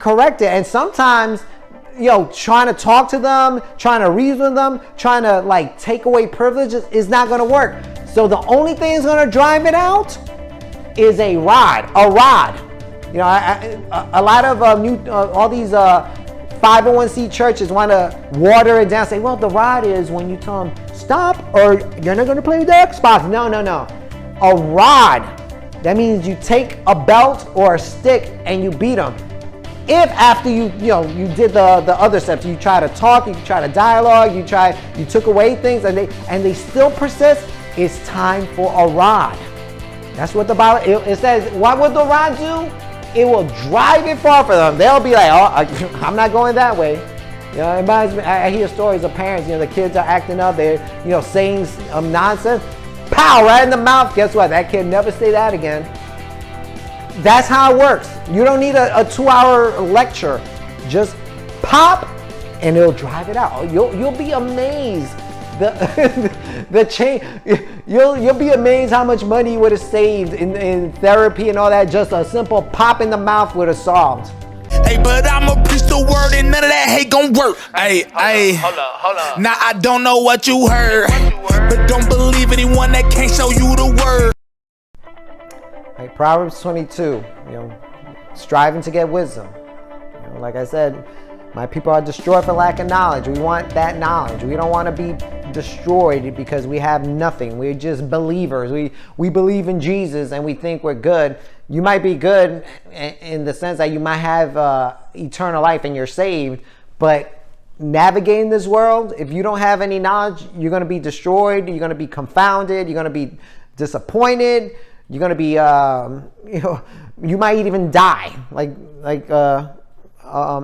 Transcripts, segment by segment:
correct it. And sometimes, trying to talk to them, trying to reason with them, trying to like take away privileges is not going to work. So the only thing that's going to drive it out is a rod. A rod. A lot of all these 501c churches want to water it down. Say, well, the rod is when you tell them stop, or you're not going to play with the Xbox. No. A rod. That means you take a belt or a stick and you beat them. If after you did the other steps, you try to talk, you try to dialogue, you took away things and they still persist, it's time for a rod. That's what the Bible, it says, what would the rod do? It will drive it far from them. They'll be like, oh, I'm not going that way. It reminds me, I hear stories of parents, the kids are acting up, they're, saying nonsense. Pow, right in the mouth. Guess what? That kid never say that again. That's how it works. You don't need a 2-hour lecture. Just pop and it'll drive it out. You'll be amazed. The change. You'll be amazed how much money you would have saved in therapy and all that. Just a simple pop in the mouth would have solved. Hey, but I'ma preach the word and none of that hate gon' work. Hey, hold up. Now I don't know what you heard, but don't believe anyone that can't show you the word. Like Proverbs 22, striving to get wisdom. Like I said, my people are destroyed for lack of knowledge. We want that knowledge. We don't want to be destroyed because we have nothing. We're just believers. We believe in Jesus and we think we're good. You might be good in the sense that you might have eternal life and you're saved, but navigating this world, if you don't have any knowledge, you're going to be destroyed. You're going to be confounded. You're going to be disappointed. You're going to be, you might even die. Like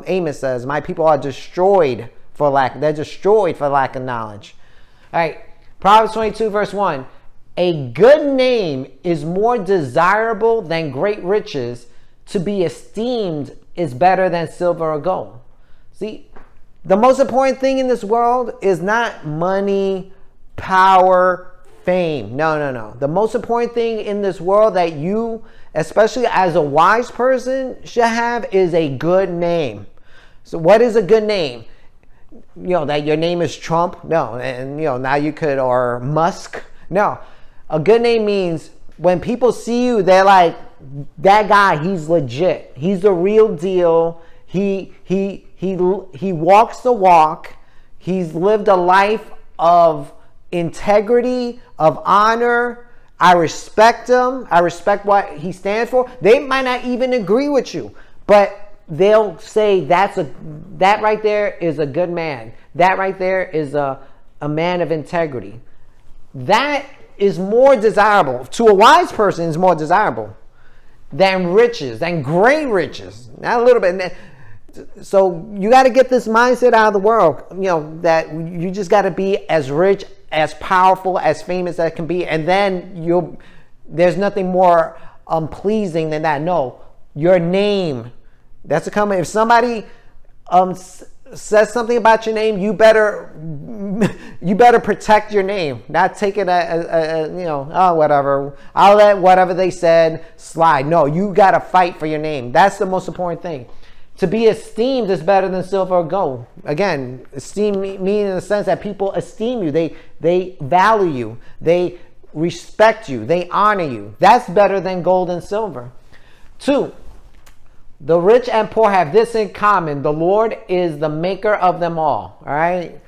Amos says, my people are destroyed for lack of knowledge. All right, Proverbs 22 verse 1. A good name is more desirable than great riches. To be esteemed is better than silver or gold. See, the most important thing in this world is not money, power, fame. No. The most important thing in this world that you, especially as a wise person, should have is a good name. So what is a good name? That your name is Trump? No. And, now you could, or Musk? No. A good name means when people see you, they're like, that guy, he's legit. He's the real deal. He walks the walk. He's lived a life of integrity, of honor. I respect him. I respect what he stands for. They might not even agree with you, but they'll say that right there is a good man. That right there is a man of integrity. That is more desirable. To a wise person, is more desirable than riches, than great riches. Not a little bit. So you got to get this mindset out of the world, that you just got to be as rich, as powerful, as famous as can be. And then there's nothing more pleasing than that. No, your name, that's a comment. If somebody says something about your name, you better protect your name. Not take it as whatever. I'll let whatever they said slide. No, you got to fight for your name. That's the most important thing. To be esteemed is better than silver or gold. Again, esteem meaning in the sense that people esteem you. They value you. They respect you. They honor you. That's better than gold and silver. 2, the rich and poor have this in common. The Lord is the maker of them all. All right?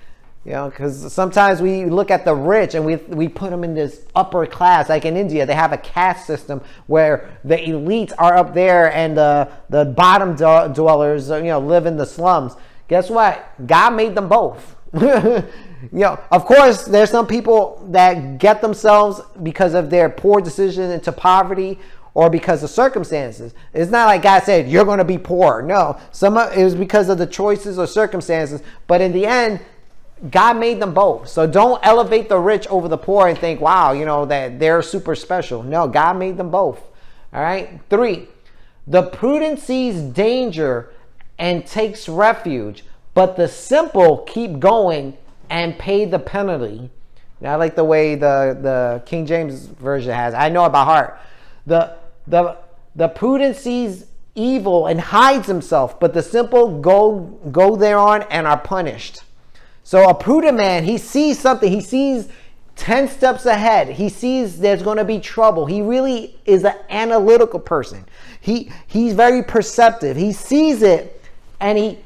Because sometimes we look at the rich and we put them in this upper class. Like in India, they have a caste system where the elites are up there and the bottom dwellers, live in the slums. Guess what? God made them both. Of course, there's some people that get themselves because of their poor decision into poverty or because of circumstances. It's not like God said, you're going to be poor. No, it was because of the choices or circumstances. But in the end, God made them both. So don't elevate the rich over the poor and think, wow, that they're super special. No, God made them both. All right. 3, the prudent sees danger and takes refuge, but the simple keep going and pay the penalty. Now, I like the way the King James version has. I know it by heart. The prudent sees evil and hides himself, but the simple go thereon and are punished. So a prudent man, he sees something. He sees 10 steps ahead. He sees there's going to be trouble. He really is an analytical person. He's very perceptive. He sees it, and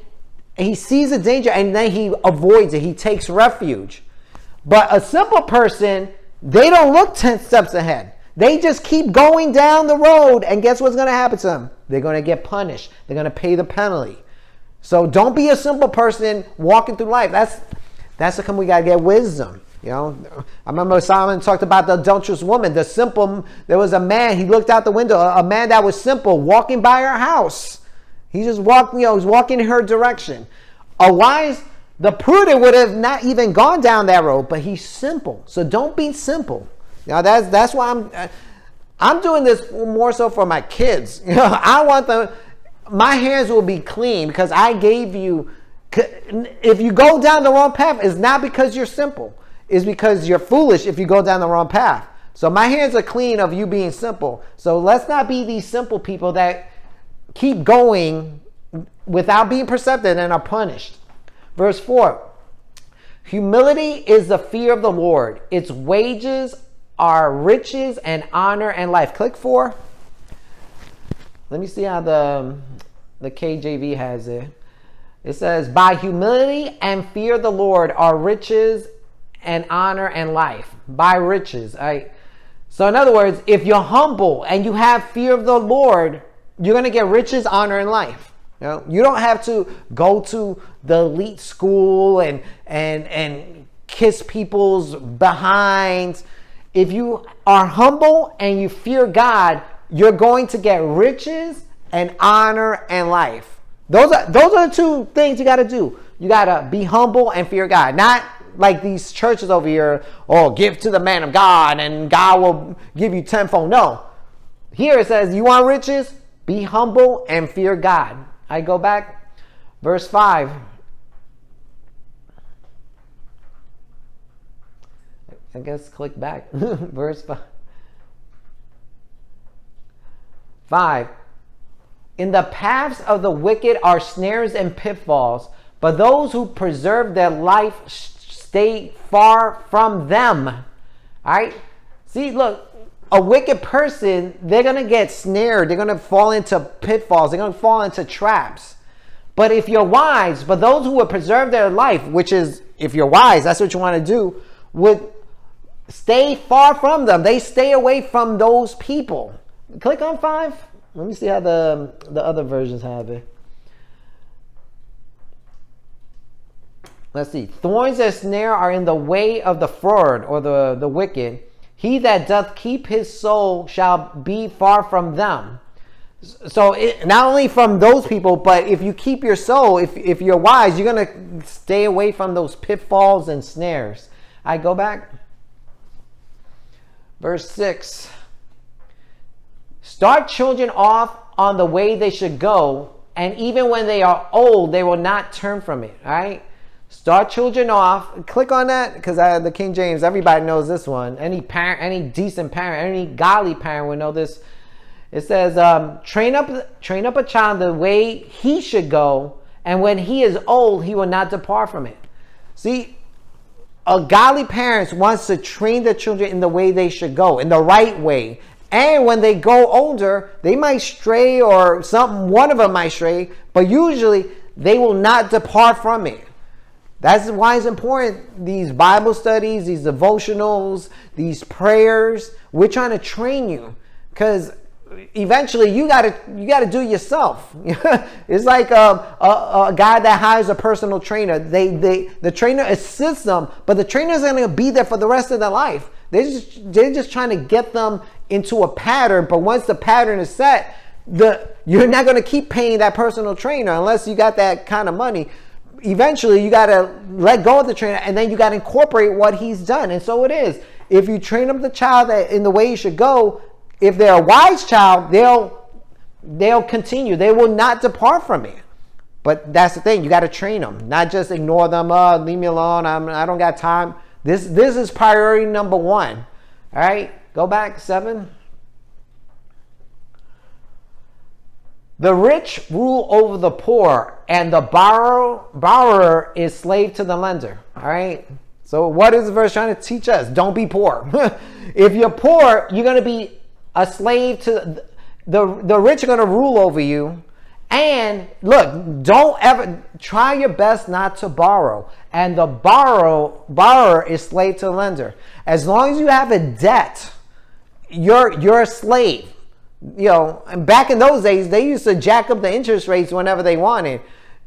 he sees the danger, and then he avoids it. He takes refuge. But a simple person, they don't look 10 steps ahead. They just keep going down the road, and guess what's going to happen to them? They're going to get punished. They're going to pay the penalty. So don't be a simple person walking through life. That's how come we got to get wisdom. You know, I remember Solomon talked about the adulterous woman, the simple. There was a man, he looked out the window, a man that was simple, walking by her house. He just walked, he was walking in her direction. A wise, the prudent would have not even gone down that road, but he's simple. So don't be simple. Now that's why I'm doing this more so for my kids. You know, I want my hands will be clean because I gave you. If you go down the wrong path, it's not because you're simple. It's because you're foolish if you go down the wrong path. So my hands are clean of you being simple. So let's not be these simple people that keep going without being perceptive and are punished. Verse 4. Humility is the fear of the Lord. Its wages are riches and honor and life. Click 4. Let me see how the KJV has it. It says, by humility and fear of the Lord are riches and honor and life. By riches. So in other words, if you're humble and you have fear of the Lord, you're going to get riches, honor, and life. You know, you don't have to go to the elite school and kiss people's behinds. If you are humble and you fear God, you're going to get riches and honor and life. Those are the two things you got to do. You got to be humble and fear God. Not like these churches over here, give to the man of God and God will give you tenfold. No. Here it says, you want riches? Be humble and fear God. I go back. Verse 5. I guess click back. Verse 5. 5. In the paths of the wicked are snares and pitfalls, but those who preserve their life stay far from them. All right? See, look, a wicked person, they're going to get snared. They're going to fall into pitfalls. They're going to fall into traps. But if you're wise, but those who would preserve their life, which is, if you're wise, that's what you want to do, would stay far from them. They stay away from those people. Click on 5. Let me see how the other versions have it. Let's see. Thorns and snare are in the way of the froward or the wicked. He that doth keep his soul shall be far from them. So not only from those people, but if you keep your soul, if you're wise, you're going to stay away from those pitfalls and snares. I go back. Verse 6. Start children off on the way they should go, and even when they are old, they will not turn from it. All right? Start children off. Click on that because the King James, everybody knows this one. Any parent, any decent parent, any godly parent would know this. It says, train up a child the way he should go, and when he is old, he will not depart from it. See, a godly parent wants to train their children in the way they should go, in the right way. And when they go older, they might stray or one of them might stray, but usually they will not depart from it. That's why it's important, these Bible studies, these devotionals, these prayers. We're trying to train you because eventually you gotta do it yourself. It's like a guy that hires a personal trainer. The trainer assists them, but the trainer is going to be there for the rest of their life. They're just trying to get them into a pattern. But once the pattern is set, you're not going to keep paying that personal trainer unless you got that kind of money. Eventually, you got to let go of the trainer, and then you got to incorporate what he's done. And so it is. If you train up the child in the way he should go, if they're a wise child, they'll continue. They will not depart from it. But that's the thing. You got to train them, not just ignore them. Leave me alone. I don't got time. This is priority number 1. All right, go back 7. The rich rule over the poor, and the borrower is slave to the lender. All right. So what is the verse trying to teach us? Don't be poor. If you're poor, you're going to be a slave to the rich are going to rule over you. And look, don't ever try your best not to borrow. And the borrower is slave to the lender. As long as you have a debt, you're a slave. You know, and back in those days, they used to jack up the interest rates whenever they wanted.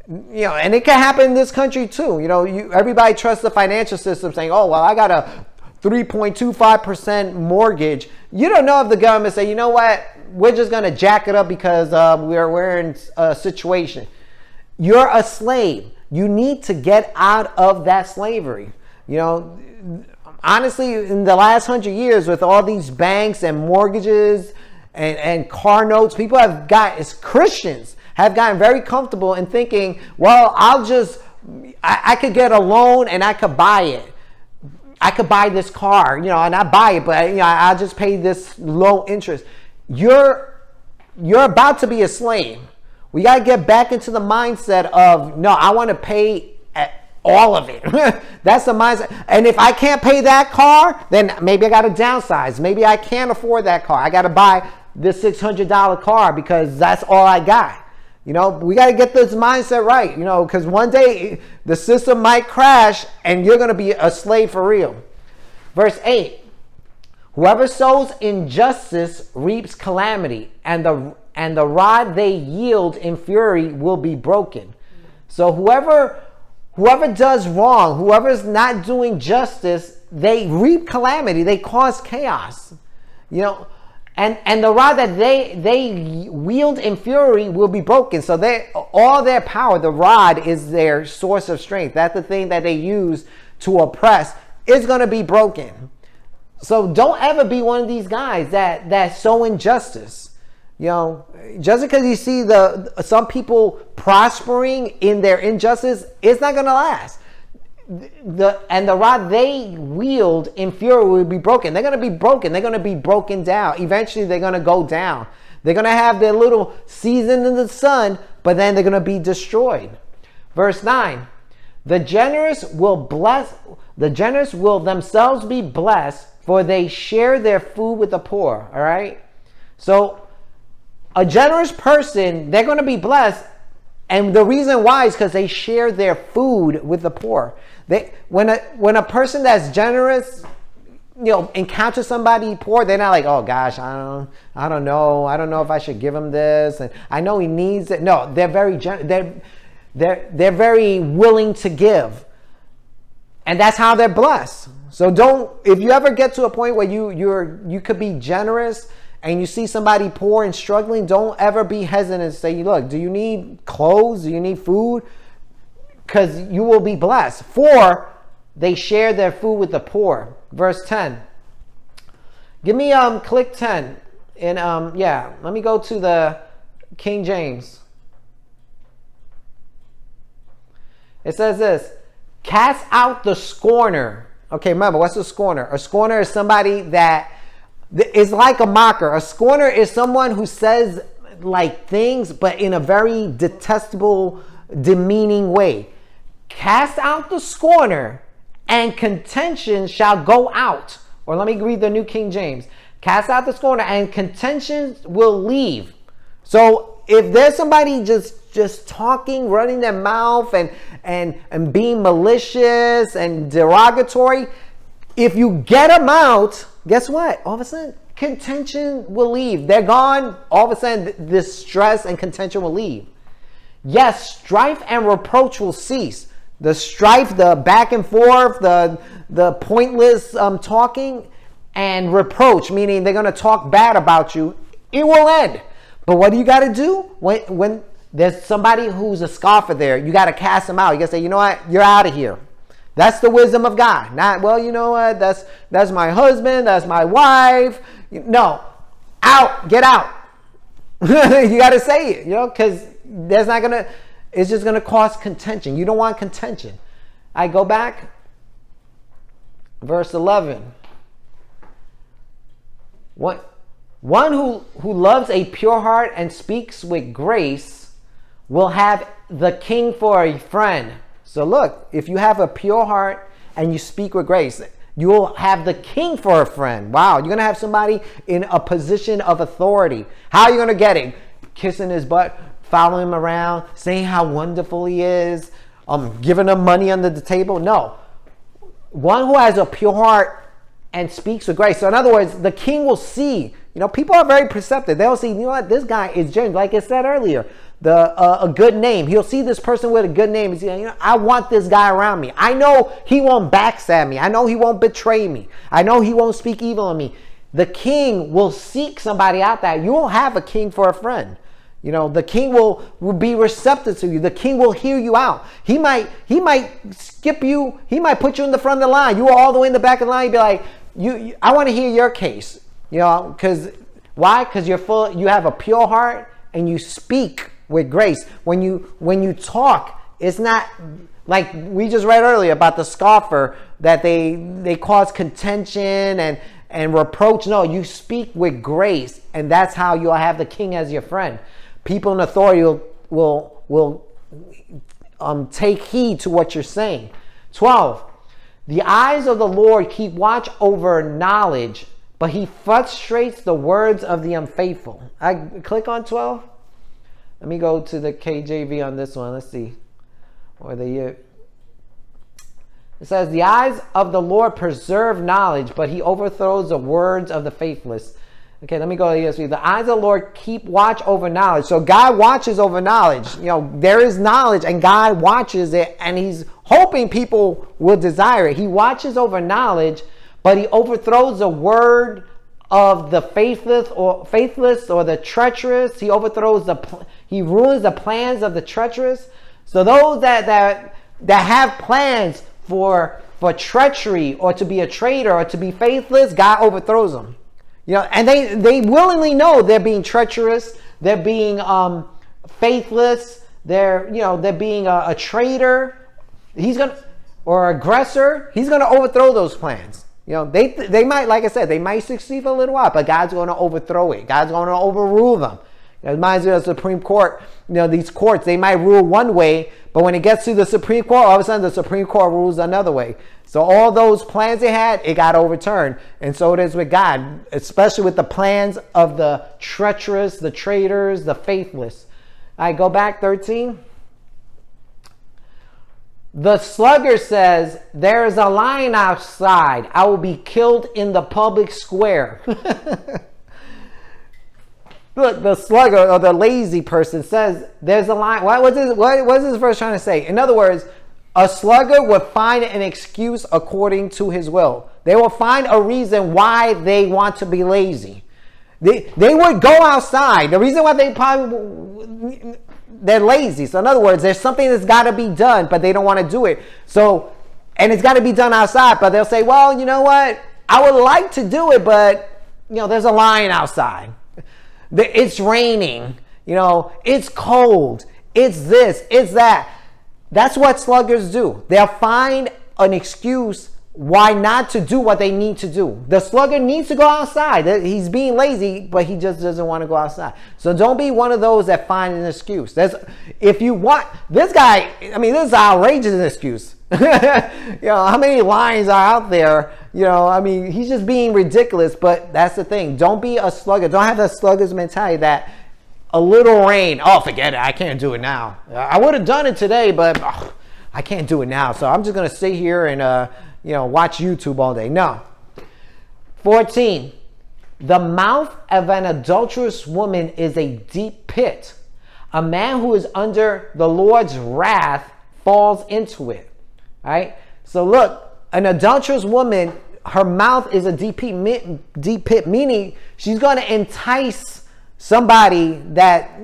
You know, and it can happen in this country too. You know, everybody trusts the financial system, saying, "Oh, well, I got a 3.25% mortgage." You don't know if the government say, "You know what? We're just gonna jack it up because we're in a situation." You're a slave. You need to get out of that slavery. You know, honestly, in the last 100 years, with all these banks and mortgages and car notes, people as Christians, have gotten very comfortable in thinking, well, I could get a loan and I could buy it. I could buy this car, you know, and I buy it, but you know, I'll just pay this low interest. You're about to be a slave. We got to get back into the mindset of, no, I want to pay all of it. That's the mindset. And if I can't pay that car, then maybe I got to downsize. Maybe I can't afford that car. I got to buy this $600 car because that's all I got. You know, we got to get this mindset right, you know, because one day the system might crash and you're going to be a slave for real. Verse 8, whoever sows injustice reaps calamity, and the rod they yield in fury will be broken. So whoever does wrong, whoever's not doing justice, they reap calamity, they cause chaos, you know. And the rod that they wield in fury will be broken. So all their power, the rod is their source of strength. That's the thing that they use to oppress. It's going to be broken. So don't ever be one of these guys that sow injustice. You know, just because you see some people prospering in their injustice, it's not going to last. The rod they wield in fury will be broken. They're going to be broken. They're going to be broken down. Eventually, they're going to go down. They're going to have their little season in the sun, but then they're going to be destroyed. Verse 9, the generous will themselves be blessed, for they share their food with the poor. All right? So a generous person, they're going to be blessed. And the reason why is because they share their food with the poor. When a person that's generous, you know, encounters somebody poor, they're not like, oh gosh, I don't know if I should give him this, and I know he needs it. No, they're very they're very willing to give, and that's how they're blessed. So if you ever get to a point where you could be generous, and you see somebody poor and struggling, don't ever be hesitant to say, look, do you need clothes? Do you need food? Because you will be blessed. For they share their food with the poor. Verse 10. Give me click 10. And let me go to the King James. It says this, cast out the scorner. Okay, remember, what's a scorner? A scorner is somebody that is like a mocker. A scorner is someone who says like things, but in a very detestable, demeaning way. Cast out the scorner, and contention shall go out. Or let me read the New King James. Cast out the scorner, and contention will leave. So if there's somebody just talking, running their mouth, and being malicious and derogatory, if you get them out, guess what? All of a sudden, contention will leave. They're gone. All of a sudden, this stress and contention will leave. Yes, strife and reproach will cease. The strife, the back and forth, the pointless talking, and reproach, meaning they're going to talk bad about you, it will end. But what do you got to do? When there's somebody who's a scoffer there, you got to cast them out. You got to say, you know what? You're out of here. That's the wisdom of God. Not, well, you know what? That's my husband. That's my wife. No, out. Get out. You got to say it, you know, because it's just going to cause contention. You don't want contention. I go back. Verse 11. What? One who loves a pure heart and speaks with grace will have the king for a friend. So look, if you have a pure heart and you speak with grace, you will have the king for a friend. Wow, you're going to have somebody in a position of authority. How are you going to get him? Kissing his butt, following him around, saying how wonderful he is, giving him money under the table? No. One who has a pure heart and speaks with grace. So in other words, the king will see. People are very perceptive. They'll see, what, this guy is genuine. Like I said earlier, a good name. He'll see this person with a good name. He's I want this guy around me. I know he won't backstab me. I know he won't betray me. I know he won't speak evil of me. The king will seek somebody out there. You won't have a king for a friend. The king will be receptive to you. The king will hear you out. He might skip you. He might put you in the front of the line. You are all the way in the back of the line. You'd be like, I want to hear your case. Because why? Because you have a pure heart and you speak with grace. When you talk, it's not like we just read earlier about the scoffer that they cause contention and reproach. No, you speak with grace, and that's how you'll have the king as your friend. People in authority will take heed to what you're saying. 12. The eyes of the Lord keep watch over knowledge, but he frustrates the words of the unfaithful. I click on 12. Let me go to the KJV on this one. Let's see. It says, the eyes of the Lord preserve knowledge, but he overthrows the words of the faithless. Okay, let me go to the ESV. The eyes of the Lord keep watch over knowledge. So God watches over knowledge. There is knowledge and God watches it, and he's hoping people will desire it. He watches over knowledge, but he overthrows the word of the faithless or the treacherous. He he ruins the plans of the treacherous. So those that have plans for treachery or to be a traitor or to be faithless, God overthrows them. And they willingly know they're being treacherous, they're being faithless, they're being a traitor. Or aggressor. He's gonna overthrow those plans. They might, like I said, they might succeed for a little while, but God's going to overthrow it. God's going to overrule them. It reminds me of the Supreme Court. These courts, they might rule one way, but when it gets to the Supreme Court, all of a sudden the Supreme Court rules another way. So all those plans they had, it got overturned. And so it is with God, especially with the plans of the treacherous, the traitors, the faithless. All right, go back 13. The sluggard says, there is a lion outside. I will be killed in the public square. Look, the sluggard or the lazy person says, there's a lion. What is this verse trying to say? In other words, a sluggard would find an excuse according to his will. They will find a reason why they want to be lazy. They would go outside. The reason why they're lazy. So in other words, there's something that's got to be done, but they don't want to do it. And it's got to be done outside, but they'll say, well, you know what? I would like to do it, but there's a lion outside. It's raining. It's cold. It's this. It's that. That's what sluggards do. They'll find an excuse why not to do what they need to do. The sluggard needs to go outside. He's being lazy, but he just doesn't want to go outside. So don't be one of those that find an excuse. If you want this guy, this is an outrageous excuse. How many lions are out there? He's just being ridiculous. But that's the thing. Don't be a sluggard. Don't have the sluggard's mentality that a little rain. Oh, forget it. I can't do it now. I would have done it today, but I can't do it now. So I'm just gonna sit here and watch YouTube all day. No. 14. The mouth of an adulterous woman is a deep pit. A man who is under the Lord's wrath falls into it. All right. So look, an adulterous woman, her mouth is a deep pit, meaning she's going to entice somebody that,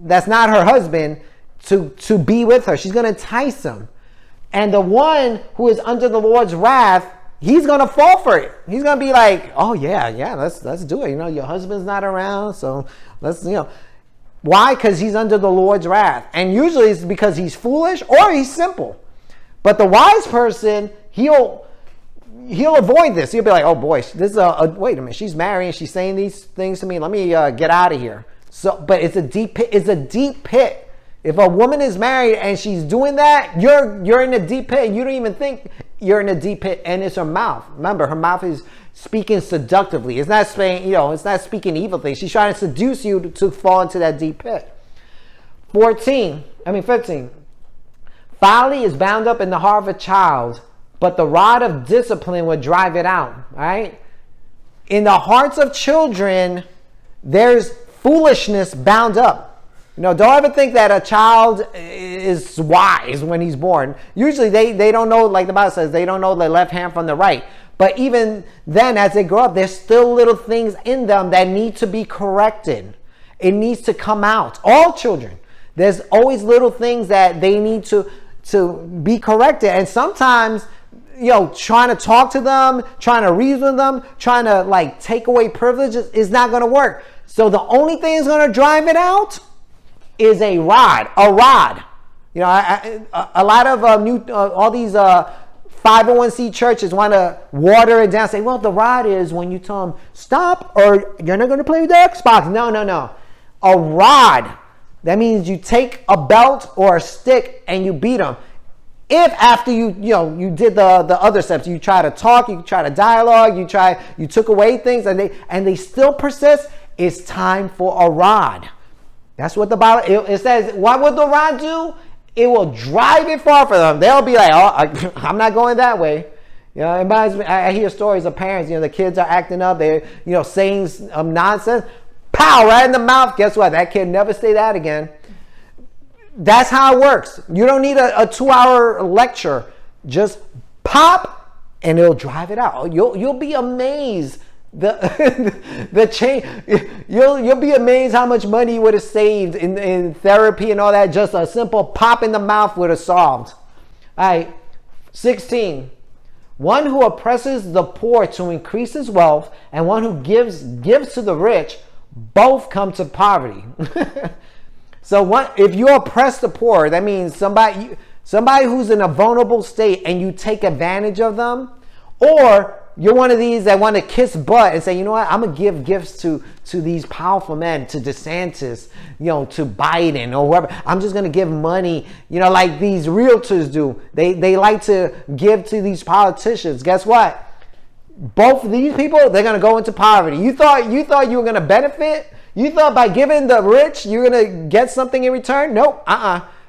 that's not her husband to be with her. She's going to entice him. And the one who is under the Lord's wrath, he's going to fall for it. He's going to be like, oh yeah, let's do it. Your husband's not around, so let's, Why? Because he's under the Lord's wrath. And usually it's because he's foolish or he's simple. But the wise person, he'll he'll avoid this. He'll be like, oh boy, this is wait a minute, she's married and she's saying these things to me. Let me get out of here. So, but it's a deep pit. It's a deep pit. If a woman is married and she's doing that, you're in a deep pit. You don't even think you're in a deep pit, and it's her mouth. Remember, her mouth is speaking seductively. It's not saying, it's not speaking evil things. She's trying to seduce you to fall into that deep pit. 15. Folly is bound up in the heart of a child, but the rod of discipline would drive it out. All right? In the hearts of children, there's foolishness bound up. Don't ever think that a child is wise when he's born. Usually they don't know, like the Bible says, they don't know the left hand from the right. But even then, as they grow up, there's still little things in them that need to be corrected. It needs to come out. All children. There's always little things that they need to be corrected. And sometimes, trying to talk to them, trying to reason with them, trying to take away privileges is not going to work. So the only thing that's going to drive it out is a rod. A rod. A lot of all these 501c churches want to water it down. Say, well, the rod is when you tell them stop or you're not going to play with the Xbox. No. A rod. That means you take a belt or a stick and you beat them. If after you did the other steps, you try to talk, you try to dialogue, you took away things and they still persist, it's time for a rod. That's what the Bible, it says, what would the rod do? It will drive it far from them. They'll be like, oh, I'm not going that way. It reminds me, I hear stories of parents, the kids are acting up, they're, saying nonsense. Pow, right in the mouth. Guess what? That kid never say that again. That's how it works. You don't need a 2-hour lecture. Just pop and it'll drive it out. You'll be amazed. The change, you'll be amazed how much money you would have saved in therapy and all that. Just a simple pop in the mouth would have solved. All right, 16. One who oppresses the poor to increase his wealth, and one who gives to the rich, both come to poverty. So if you oppress the poor, that means somebody who's in a vulnerable state and you take advantage of them, or you're one of these that want to kiss butt and say, you know what, I'm going to give gifts to these powerful men, to DeSantis, to Biden or whoever. I'm just going to give money, like these realtors do. They like to give to these politicians. Guess what? Both of these people, they're going to go into poverty. You thought you were going to benefit? You thought by giving the rich, you're going to get something in return? Nope.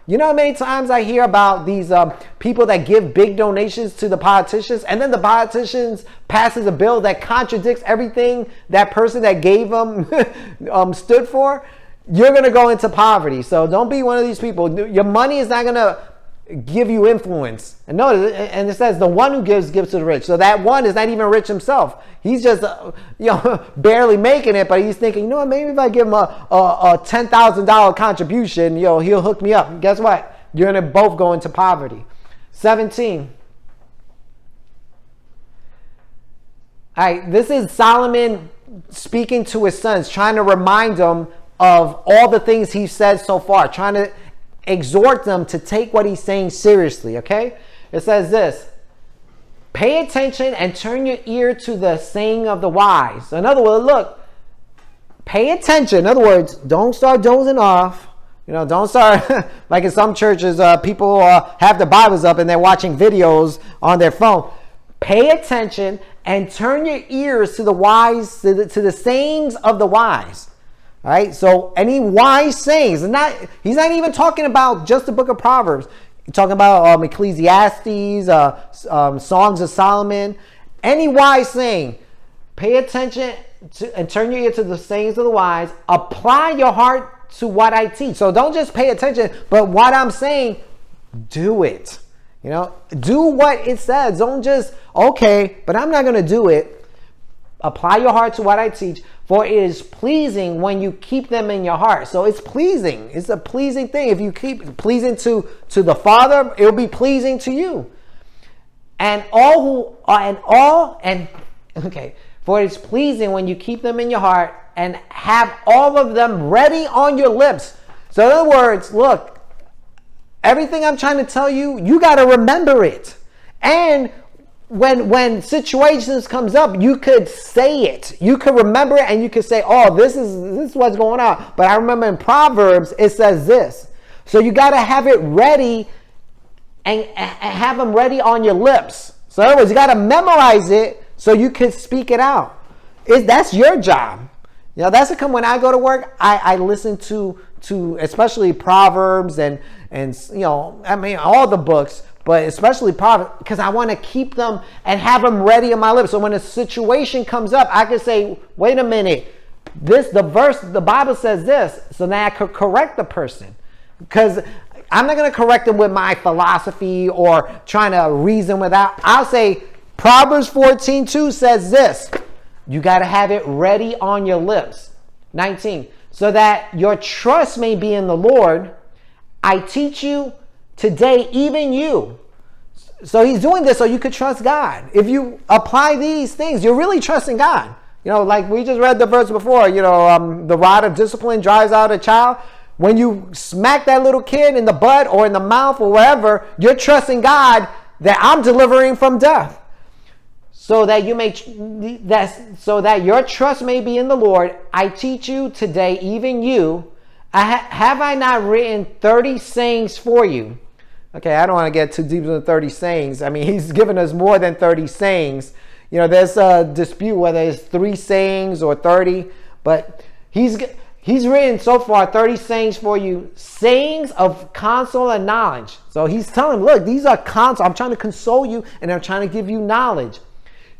You know how many times I hear about these people that give big donations to the politicians, and then the politicians passes a bill that contradicts everything that person that gave them stood for? You're going to go into poverty. So don't be one of these people. Your money is not going to give you influence. And notice, and it says the one who gives to the rich. So that one is not even rich himself. He's just barely making it, but he's thinking, maybe if I give him a $10,000 contribution, he'll hook me up. And guess what? You're going to both go into poverty. 17. All right, this is Solomon speaking to his sons, trying to remind them of all the things he said so far, trying to exhort them to take what he's saying seriously, okay? It says this: pay attention and turn your ear to the saying of the wise. In other words, look, pay attention. In other words, don't start dozing off. Don't start, like in some churches, people have their Bibles up and they're watching videos on their phone. Pay attention and turn your ears to the wise, to the sayings of the wise. All right, so any wise sayings, he's not even talking about just the book of Proverbs. He's talking about Ecclesiastes, Songs of Solomon. Any wise saying, pay attention and turn your ear to the sayings of the wise. Apply your heart to what I teach. So don't just pay attention, but what I'm saying, do it. Do what it says. Don't just, okay, but I'm not going to do it. Apply your heart to what I teach, for it is pleasing when you keep them in your heart. So it's pleasing. It's a pleasing thing. If you keep pleasing to the Father, it will be pleasing to you. For it's pleasing when you keep them in your heart and have all of them ready on your lips. So in other words, look, everything I'm trying to tell you, you got to remember it. And when situations comes up, you could say it. You could remember it and you could say, oh, this is what's going on. But I remember in Proverbs, it says this. So you got to have it ready and have them ready on your lips. So in other words, you got to memorize it so you can speak it out. That's your job. You know, that's when I go to work, I listen to especially Proverbs and you know, I mean, all the books, but especially Proverbs, because I want to keep them and have them ready on my lips. So when a situation comes up, I can say, wait a minute, the Bible says this. So now I could correct the person, because I'm not going to correct them with my philosophy or trying to reason without. I'll say Proverbs 14:2 says this. You got to have it ready on your lips. 19. So that your trust may be in the Lord, I teach you today, even you. So he's doing this so you could trust God. If you apply these things, you're really trusting God. You know, like we just read the verse before, you know, the rod of discipline drives out a child. When you smack that little kid in the butt or in the mouth or wherever, you're trusting God that I'm delivering from death. So that your trust may be in the Lord, I teach you today, even you. Have I not written 30 sayings for you? Okay, I don't want to get too deep into 30 sayings. I mean, he's given us more than 30 sayings. You know, there's a dispute whether it's 3 sayings or 30, but he's written so far 30 sayings for you, sayings of counsel and knowledge. So he's telling, look, these are counsel. I'm trying to console you and I'm trying to give you knowledge.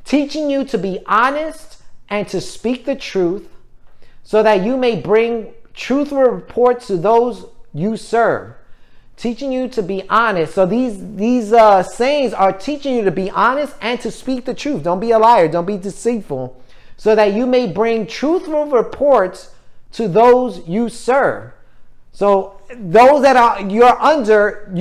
Teaching you to be honest and to speak the truth, so that you may bring truthful reports to those you serve. Teaching you to be honest. So these sayings are teaching you to be honest and to speak the truth. Don't be a liar. Don't be deceitful. So that you may bring truthful reports to those you serve. So those that you're under,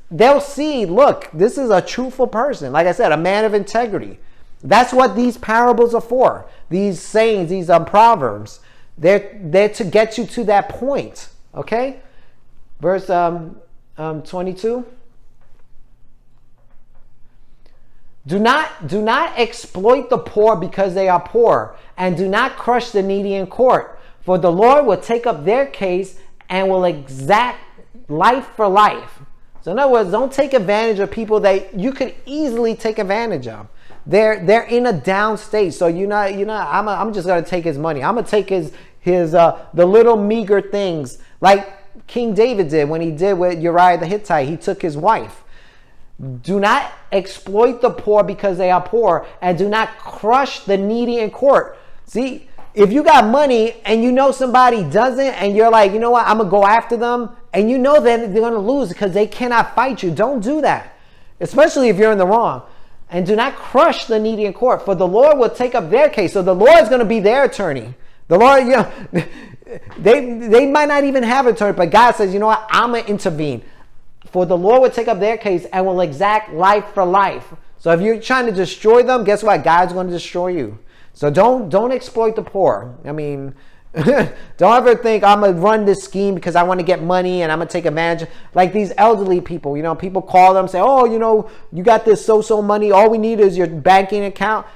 they'll see, look, this is a truthful person. Like I said, a man of integrity. That's what these parables are for. These sayings, these Proverbs, they're to get you to that point. Okay? Verse 22. Do not exploit the poor because they are poor, and do not crush the needy in court. For the Lord will take up their case and will exact life for life. So in other words, don't take advantage of people that you could easily take advantage of. They're in a down state. So I'm just gonna take his money. I'm gonna take his the little meager things, like King David did when he did with Uriah the Hittite. He took his wife. Do not exploit the poor because they are poor, and do not crush the needy in court. See, if you got money and you know somebody doesn't, and you're like, you know what, I'm gonna go after them, and you know that they're gonna lose because they cannot fight you, don't do that, especially if you're in the wrong. And do not crush the needy in court, for the Lord will take up their case. So the Lord is going to be their attorney. The Lord, you know, they might not even have an attorney, but God says, you know what, I'm going to intervene. For the Lord will take up their case and will exact life for life. So if you're trying to destroy them, guess what? God's going to destroy you. So don't exploit the poor. I mean, don't ever think I'm going to run this scheme because I want to get money and I'm going to take advantage. Like these elderly people, you know, people call them, say, oh, you know, you got this so money. All we need is your banking account.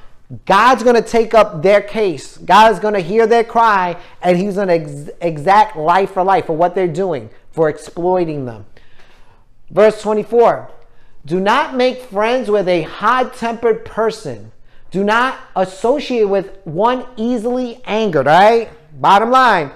God's going to take up their case. God's going to hear their cry, and he's going to exact life for life for what they're doing, for exploiting them. Verse 24, do not make friends with a hot-tempered person. Do not associate with one easily angered, all right? Bottom line,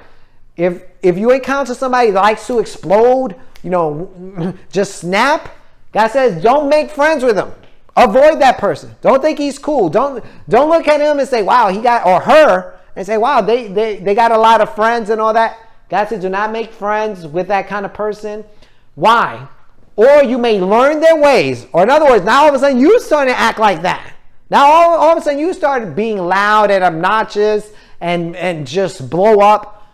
if you encounter somebody that likes to explode, you know, just snap, God says don't make friends with him. Avoid that person. Don't think he's cool. Don't look at him and say, wow, he got, or her, and say, wow, they got a lot of friends and all that. God said do not make friends with that kind of person. Why? Or you may learn their ways. Or in other words, now all of a sudden you starting to act like that. Now all of a sudden you started being loud and obnoxious and just blow up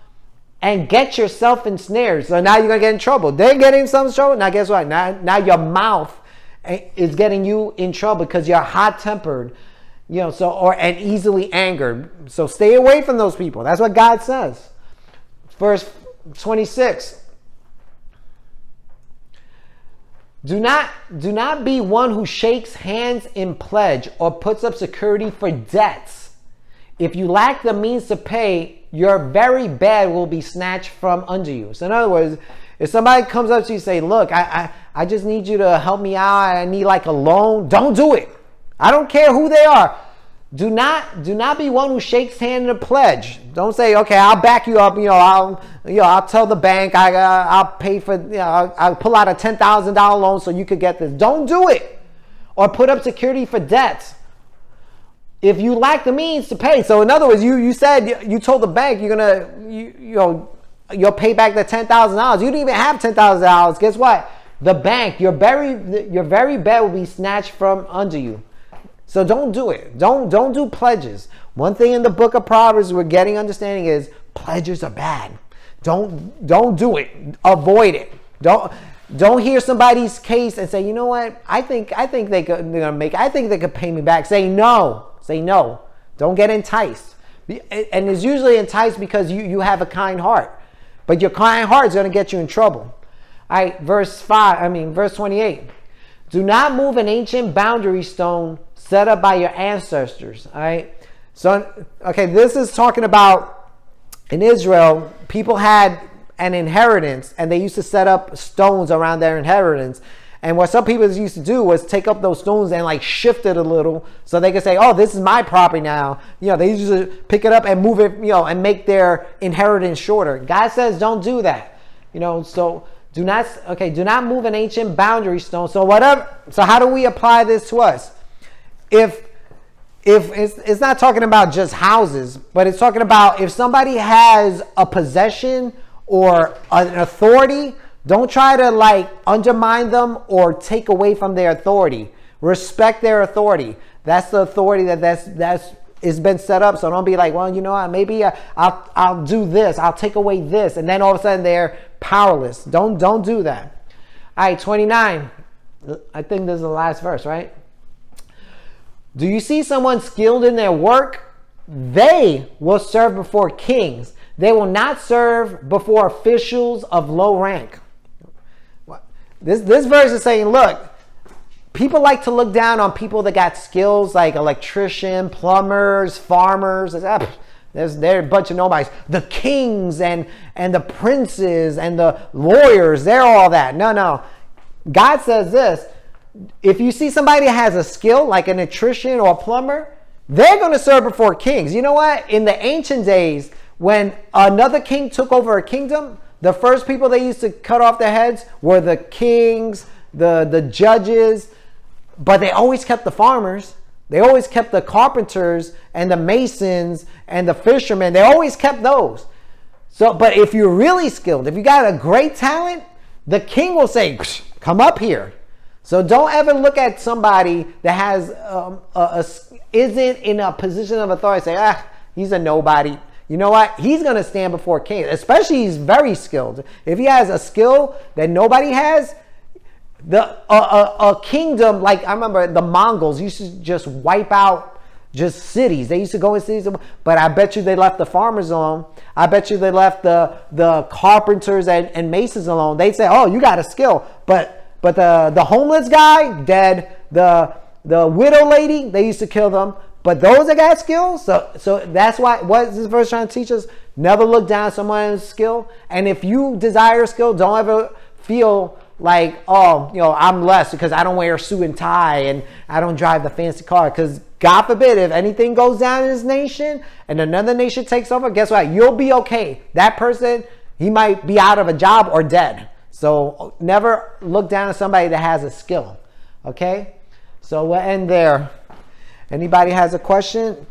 and get yourself ensnared. So now you're going to get in trouble. They're getting some trouble. Now guess what? Now your mouth is getting you in trouble because you're hot-tempered, you know, and easily angered. So stay away from those people. That's what God says. Verse 26. Do not be one who shakes hands in pledge or puts up security for debts. If you lack the means to pay, your very bed will be snatched from under you. So in other words, if somebody comes up to you and say, look, I just need you to help me out. I need like a loan. Don't do it. I don't care who they are. Do not be one who shakes hand in a pledge. Don't say, okay, I'll back you up. I'll tell the bank I'll pay for. I'll pull out a $10,000 loan so you could get this. Don't do it, or put up security for debts. If you lack the means to pay. So in other words, you said you told the bank you'll pay back the $10,000. You didn't even have $10,000. Guess what? The bank, your very bed will be snatched from under you. So don't do it. Don't do pledges. One thing in the book of Proverbs we're getting understanding is pledges are bad. Don't do it. Avoid it. Don't hear somebody's case and say, you know what? I think they're gonna make. I think they could pay me back. Say no. Say no. Don't get enticed. And it's usually enticed because you have a kind heart, but your kind heart is gonna get you in trouble. All right, verse 28. Do not move an ancient boundary stone set up by your ancestors. All right. So, okay, this is talking about in Israel, people had an inheritance and they used to set up stones around their inheritance. And what some people used to do was take up those stones and like shift it a little so they could say, oh, this is my property now. They used to pick it up and move it, and make their inheritance shorter. God says, don't do that. So do not move an ancient boundary stone. So how do we apply this to us? If it's not talking about just houses, but it's talking about if somebody has a possession or an authority, don't try to undermine them or take away from their authority. Respect their authority. That's the authority that's been set up. So don't be like, well, you know what, maybe I'll do this, I'll take away this, and then all of a sudden they're powerless. Don't do that. All right, 29. I think this is the last verse, right? Do you see someone skilled in their work? They will serve before kings. They will not serve before officials of low rank. This verse is saying, look, people like to look down on people that got skills like electrician, plumbers, farmers. They're a bunch of nobodies. The kings and the princes and the lawyers, they're all that. No. God says this. If you see somebody that has a skill like an electrician or a plumber, they're going to serve before kings. You know what? In the ancient days, when another king took over a kingdom, the first people they used to cut off their heads were the kings, the judges, but they always kept the farmers. They always kept the carpenters and the masons and the fishermen. They always kept those. So, but if you're really skilled, if you got a great talent, the king will say, come up here. So don't ever look at somebody that has isn't in a position of authority. Say, he's a nobody. You know what? He's going to stand before kings, especially he's very skilled. If he has a skill that nobody has, a kingdom, like I remember the Mongols used to just wipe out just cities. They used to go in cities, but I bet you they left the farmers alone. I bet you they left the carpenters and masons alone. They'd say, oh, you got a skill, but the homeless guy, dead. The widow lady, they used to kill them. But those that got skills, so that's why, what is this verse trying to teach us? Never look down on someone's skill. And if you desire skill, don't ever feel like, oh, I'm less because I don't wear a suit and tie and I don't drive the fancy car. Because God forbid, if anything goes down in this nation and another nation takes over, guess what? You'll be okay. That person, he might be out of a job or dead. So never look down on somebody that has a skill. Okay? So we'll end there. Anybody has a question?